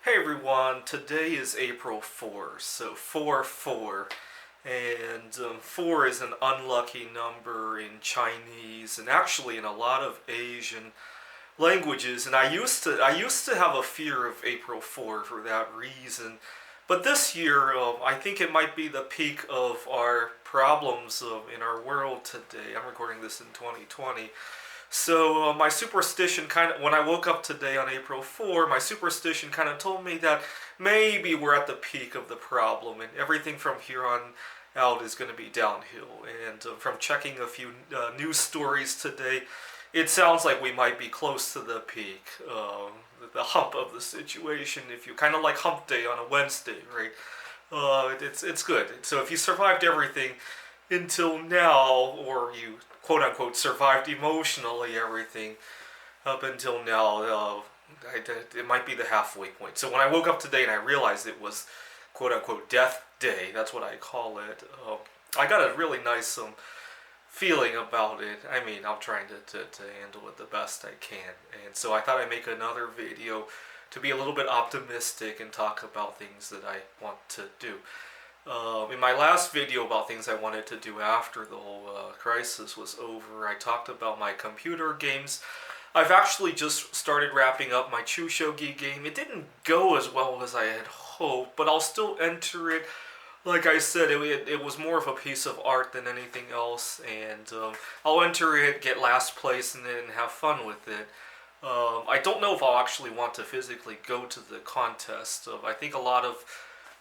Hey everyone, today is April 4th, so 4-4. And 4 is an unlucky number in Chinese and actually in a lot of Asian languages. And I used to have a fear of April 4 for that reason. But this year, I think it might be the peak of our problems in our world today. I'm recording this in 2020. So my superstition kind of, when I woke up today on April 4, my superstition kind of told me that maybe we're at the peak of the problem and everything from here on out is going to be downhill. And from checking a few news stories today, it sounds like we might be close to the peak, the hump of the situation. If you kind of like hump day on a Wednesday, right? It's good. So if you survived everything until now, or you quote unquote survived emotionally everything up until now, it might be the halfway point. So when I woke up today and I realized it was quote unquote death day, that's what I call it. I got a really nice feeling about it. I mean, I'm trying to handle it the best I can. And so I thought I'd make another video to be a little bit optimistic and talk about things that I want to do. In my last video about things I wanted to do after the whole crisis was over, I talked about my computer games. I've actually just started wrapping up my Chushogi game. It didn't go as well as I had hoped, but I'll still enter it. Like I said, it was more of a piece of art than anything else, and I'll enter it, get last place, and then have fun with it. I don't know if I'll actually want to physically go to the contest. I think a lot of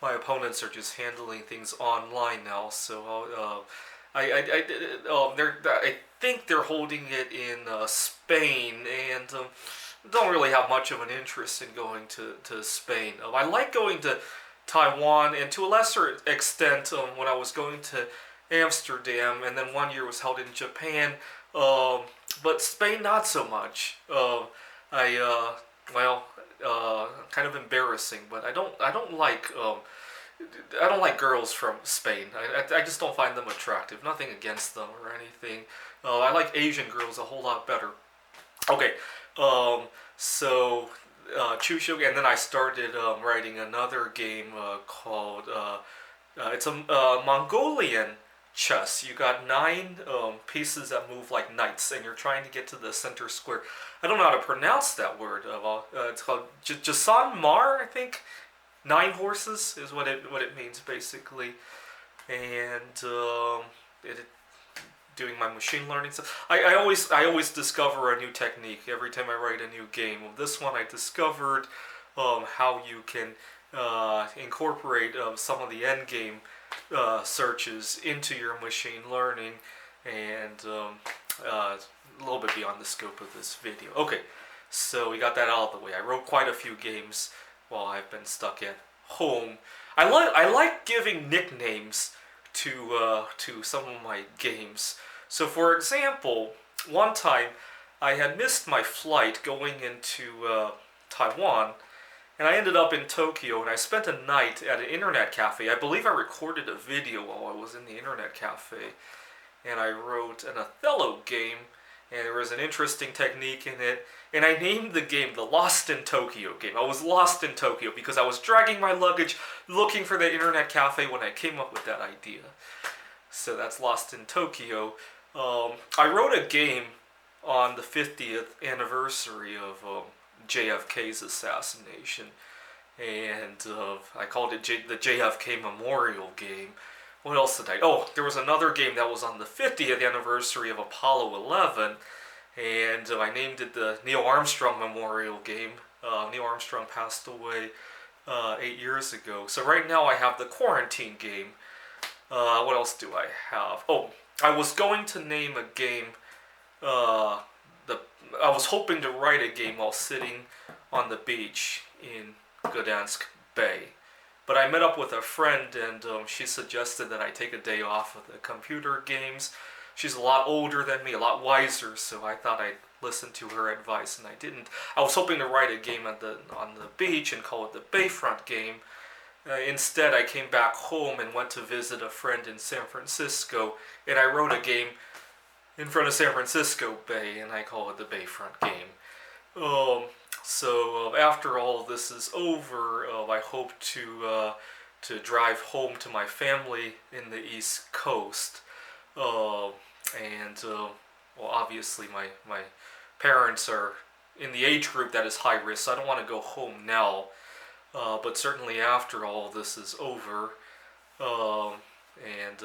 my opponents are just handling things online now, so I think they're holding it in Spain, and don't really have much of an interest in going to Spain. I like going to Taiwan, and to a lesser extent, when I was going to Amsterdam, and then one year was held in Japan, but Spain not so much. Kind of embarrassing, but I don't like girls from Spain. I just don't find them attractive. Nothing against them or anything. I like Asian girls a whole lot better. Okay, so Chushogi, and then I started writing another game called it's a Mongolian chess. You got 9 pieces that move like knights, and you're trying to get to the center square. I don't know how to pronounce that word. It's called Jason Mar, I think. 9 horses is what it means basically, and doing my machine learning stuff. I always discover a new technique every time I write a new game. Well, this one I discovered how you can incorporate some of the end game searches into your machine learning, and a little bit beyond the scope of this video. Okay, so we got that out of the way. I wrote quite a few games while I've been stuck at home. I like giving nicknames to some of my games. So for example, one time I had missed my flight going into Taiwan, and I ended up in Tokyo, and I spent a night at an internet cafe. I believe I recorded a video while I was in the internet cafe, and I wrote an Othello game, and there was an interesting technique in it, and I named the game the Lost in Tokyo game. I was lost in Tokyo because I was dragging my luggage looking for the internet cafe when I came up with that idea. So that's Lost in Tokyo. I wrote a game on the 50th anniversary of JFK's assassination, and I called it the JFK Memorial Game. What else did I... Oh, there was another game that was on the 50th anniversary of Apollo 11, and I named it the Neil Armstrong Memorial Game. Neil Armstrong passed away 8 years ago. So right now I have the Quarantine Game. What else do I have? Oh, I was going to name a game... I was hoping to write a game while sitting on the beach in Gdansk Bay. But I met up with a friend, and she suggested that I take a day off of the computer games. She's a lot older than me, a lot wiser, so I thought I'd listen to her advice, and I didn't. I was hoping to write a game on the beach and call it the Bayfront Game. Instead, I came back home and went to visit a friend in San Francisco, and I wrote a game in front of San Francisco Bay, and I call it the Bayfront Game. So after all of this is over, I hope to drive home to my family in the East Coast. Uh, and well, obviously my parents are in the age group that is high risk, so I don't want to go home now. But certainly after all of this is over, um, and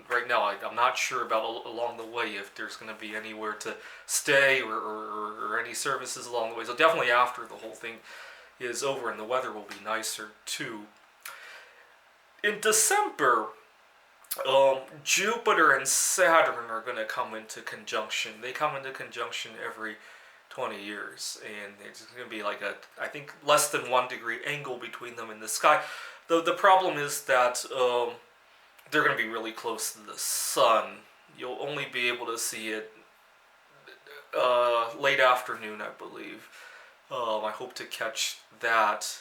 right now I'm not sure about along the way if there's going to be anywhere to stay or any services along the way. So definitely after the whole thing is over and the weather will be nicer too. In December, Jupiter and Saturn are going to come into conjunction. They come into conjunction every 20 years, and it's going to be like I think, less than 1 degree angle between them in the sky. The problem is that they're going to be really close to the sun. You'll only be able to see it late afternoon, I believe. I hope to catch that.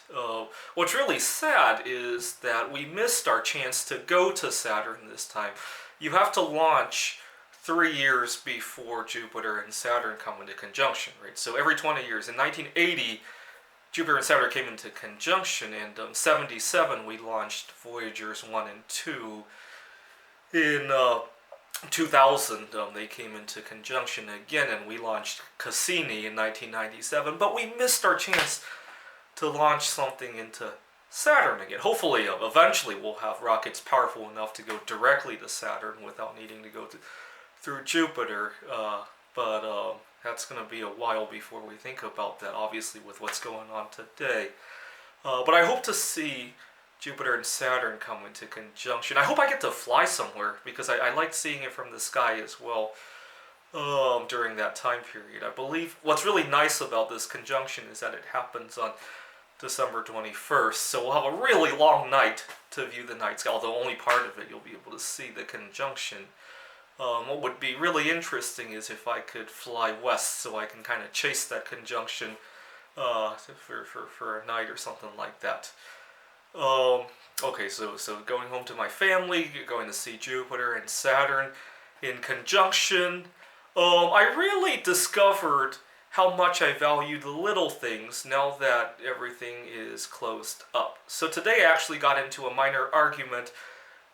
What's really sad is that we missed our chance to go to Saturn this time. You have to launch 3 years before Jupiter and Saturn come into conjunction, right? So every 20 years. In 1980, Jupiter and Saturn came into conjunction, and 77 we launched Voyagers 1 and 2. In 2000, they came into conjunction again, and we launched Cassini in 1997, but we missed our chance to launch something into Saturn again. Hopefully, eventually we'll have rockets powerful enough to go directly to Saturn without needing to go through Jupiter, but that's going to be a while before we think about that, obviously, with what's going on today. But I hope to see Jupiter and Saturn come into conjunction. I hope I get to fly somewhere, because I like seeing it from the sky as well during that time period. I believe what's really nice about this conjunction is that it happens on December 21st, so we'll have a really long night to view the night sky, although only part of it you'll be able to see the conjunction. What would be really interesting is if I could fly west so I can kind of chase that conjunction for a night or something like that. Okay, so going home to my family, going to see Jupiter and Saturn in conjunction. I really discovered how much I value the little things now that everything is closed up. So today I actually got into a minor argument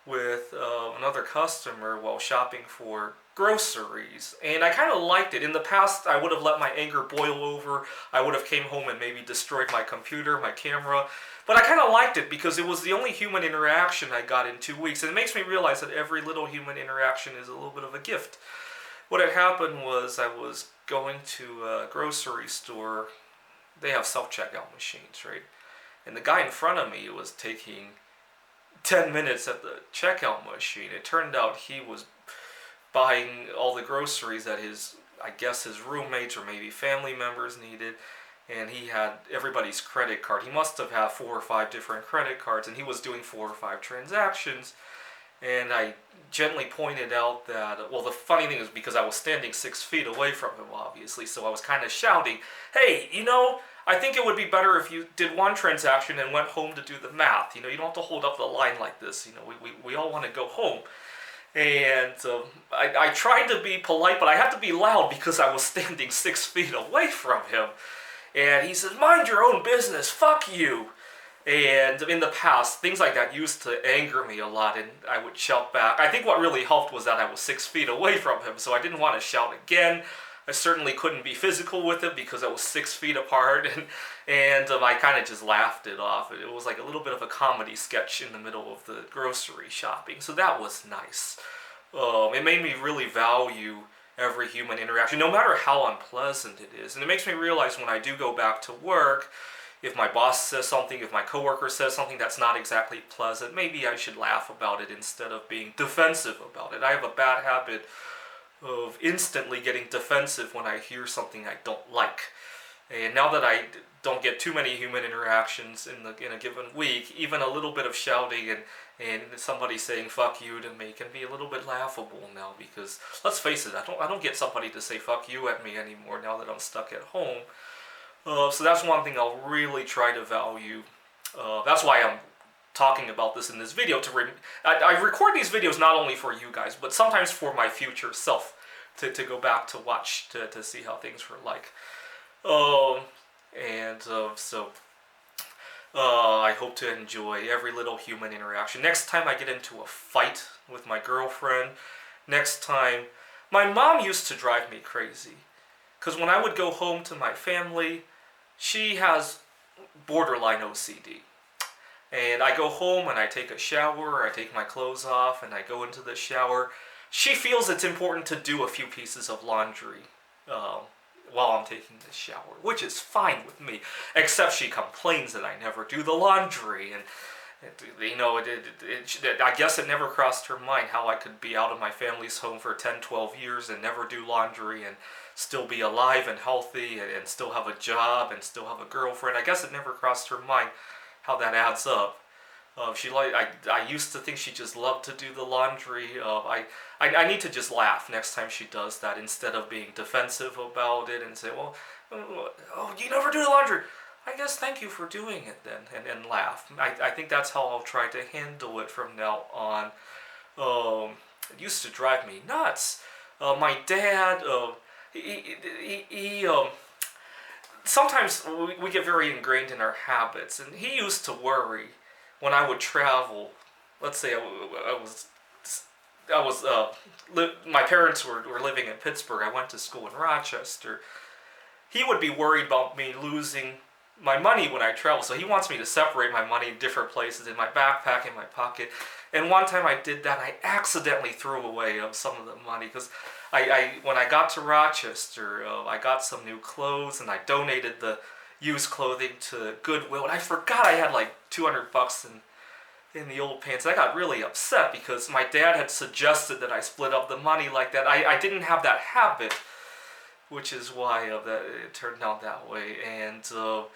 with another customer while shopping for groceries, and I kind of liked it. In the past, I would have let my anger boil over. I would have came home and maybe destroyed my computer, my camera, but I kind of liked it because it was the only human interaction I got in 2 weeks, and it makes me realize that every little human interaction is a little bit of a gift. What had happened was I was going to a grocery store. They have self-checkout machines, right? And the guy in front of me was taking 10 minutes at the checkout machine. It turned out he was buying all the groceries that his roommates or maybe family members needed, and he had everybody's credit card. He must have had 4 or 5 different credit cards, and he was doing 4 or 5 transactions. And I gently pointed out that, well, the funny thing is because I was standing 6 feet away from him, obviously, so I was kind of shouting, "Hey, I think it would be better if you did 1 transaction and went home to do the math. You don't have to hold up the line like this. We all want to go home." And I tried to be polite, but I had to be loud because I was standing 6 feet away from him. And he says, "Mind your own business, fuck you." And in the past, things like that used to anger me a lot, and I would shout back. I think what really helped was that I was 6 feet away from him, so I didn't want to shout again. I certainly couldn't be physical with him because I was 6 feet apart, and I kind of just laughed it off. It was like a little bit of a comedy sketch in the middle of the grocery shopping, so that was nice. It made me really value every human interaction, no matter how unpleasant it is. And it makes me realize when I do go back to work, if my boss says something, if my coworker says something that's not exactly pleasant, maybe I should laugh about it instead of being defensive about it. I have a bad habit of instantly getting defensive when I hear something I don't like. And now that I don't get too many human interactions in a given week, even a little bit of shouting and somebody saying "fuck you" to me can be a little bit laughable now, because let's face it, I don't get somebody to say "fuck you" at me anymore now that I'm stuck at home. So that's one thing I'll really try to value. That's why I'm talking about this in this video. I record these videos not only for you guys, but sometimes for my future self to go back to watch to see how things were like. Um, and I hope to enjoy every little human interaction. Next time I get into a fight with my girlfriend, next time, my mom used to drive me crazy. Because when I would go home to my family, she has borderline OCD. And I go home and I take a shower, I take my clothes off, and I go into the shower. She feels it's important to do a few pieces of laundry um, while I'm taking the shower, which is fine with me, except she complains that I never do the laundry. And I guess it never crossed her mind how I could be out of my family's home for 10, 12 years and never do laundry and still be alive and healthy and still have a job and still have a girlfriend. I guess it never crossed her mind how that adds up. I used to think she just loved to do the laundry. I need to just laugh next time she does that instead of being defensive about it and say, well, oh, you never do the laundry. I guess thank you for doing it then, and laugh. I think that's how I'll try to handle it from now on. It used to drive me nuts. My dad, sometimes we get very ingrained in our habits, and he used to worry when I would travel. Let's say my parents were living in Pittsburgh. I went to school in Rochester. He would be worried about me losing my money when I travel, so he wants me to separate my money in different places, in my backpack, in my pocket. And one time I did that, I accidentally threw away some of the money, because when I got to Rochester, I got some new clothes, and I donated the used clothing to Goodwill, and I forgot I had like $200 in the old pants. I got really upset because my dad had suggested that I split up the money like that. I didn't have that habit, which is why that it turned out that way. And some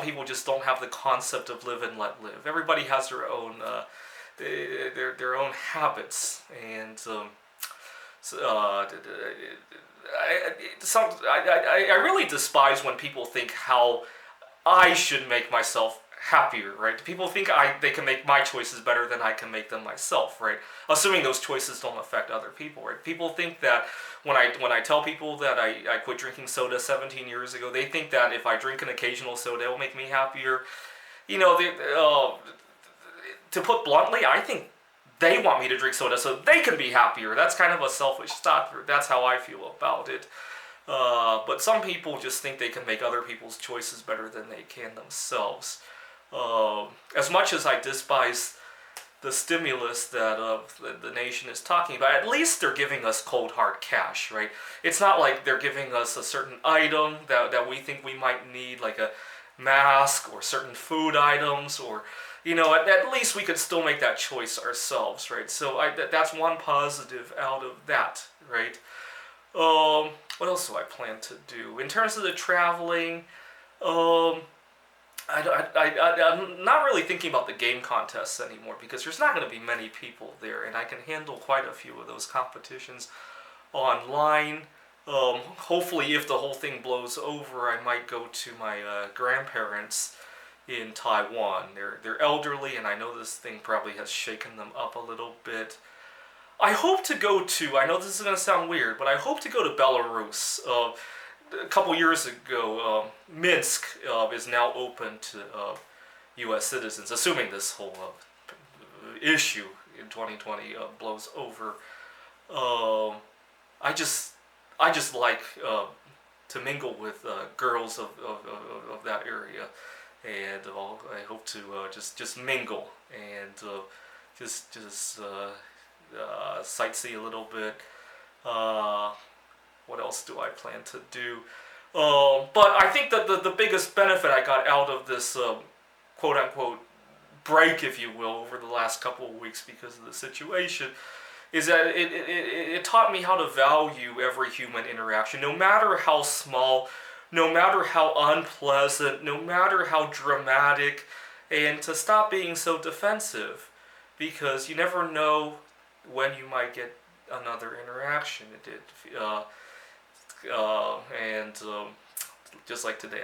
people just don't have the concept of live and let live. Everybody has their own their own habits, and I really despise when people think how I should make myself happier, right? People think they can make my choices better than I can make them myself, right? Assuming those choices don't affect other people, right? People think that when I tell people that I quit drinking soda 17 years ago, they think that if I drink an occasional soda, it will make me happier. To put bluntly, I think they want me to drink soda so they can be happier. That's kind of a selfish thought. That's how I feel about it. But some people just think they can make other people's choices better than they can themselves. As much as I despise the stimulus that the nation is talking about, at least they're giving us cold hard cash, right? It's not like they're giving us a certain item that we think we might need, like a mask or certain food items, or at least we could still make that choice ourselves, right? So that's one positive out of that, right? What else do I plan to do? In terms of the traveling, I'm not really thinking about the game contests anymore, because there's not going to be many people there, and I can handle quite a few of those competitions online. Hopefully, if the whole thing blows over, I might go to my grandparents in Taiwan. They're elderly, and I know this thing probably has shaken them up a little bit. I hope to go to, I know this is going to sound weird, but I hope to go to Belarus. A couple years ago, Minsk is now open to U.S. citizens, assuming this whole issue in 2020 blows over. I just like to mingle with girls of that area, and I hope to just mingle and just sightsee a little bit. What else do I plan to do? But I think that the biggest benefit I got out of this quote unquote break, if you will, over the last couple of weeks because of the situation, is that it taught me how to value every human interaction, no matter how small, no matter how unpleasant, no matter how dramatic, and to stop being so defensive, because you never know when you might get another interaction. just like today.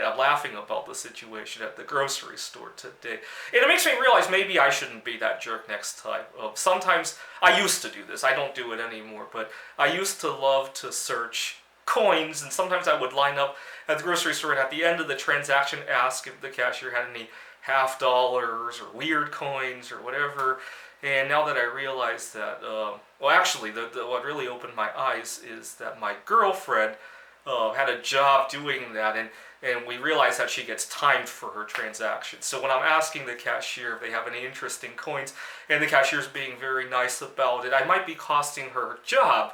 I'm laughing about the situation at the grocery store today. And it makes me realize maybe I shouldn't be that jerk next time. Sometimes, I used to do this, I don't do it anymore, but I used to love to search coins, and sometimes I would line up at the grocery store and at the end of the transaction ask if the cashier had any half dollars or weird coins or whatever. And now that I realize that, well, actually, what really opened my eyes is that my girlfriend had a job doing that, and we realized that she gets timed for her transactions. So when I'm asking the cashier if they have any interesting coins, and the cashier's being very nice about it, I might be costing her job.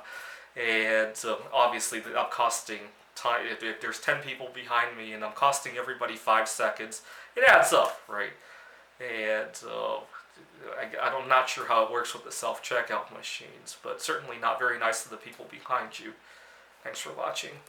And obviously, I'm costing time. If there's 10 people behind me and I'm costing everybody 5 seconds, it adds up, right? And I'm not sure how it works with the self-checkout machines, but certainly not very nice to the people behind you. Thanks for watching.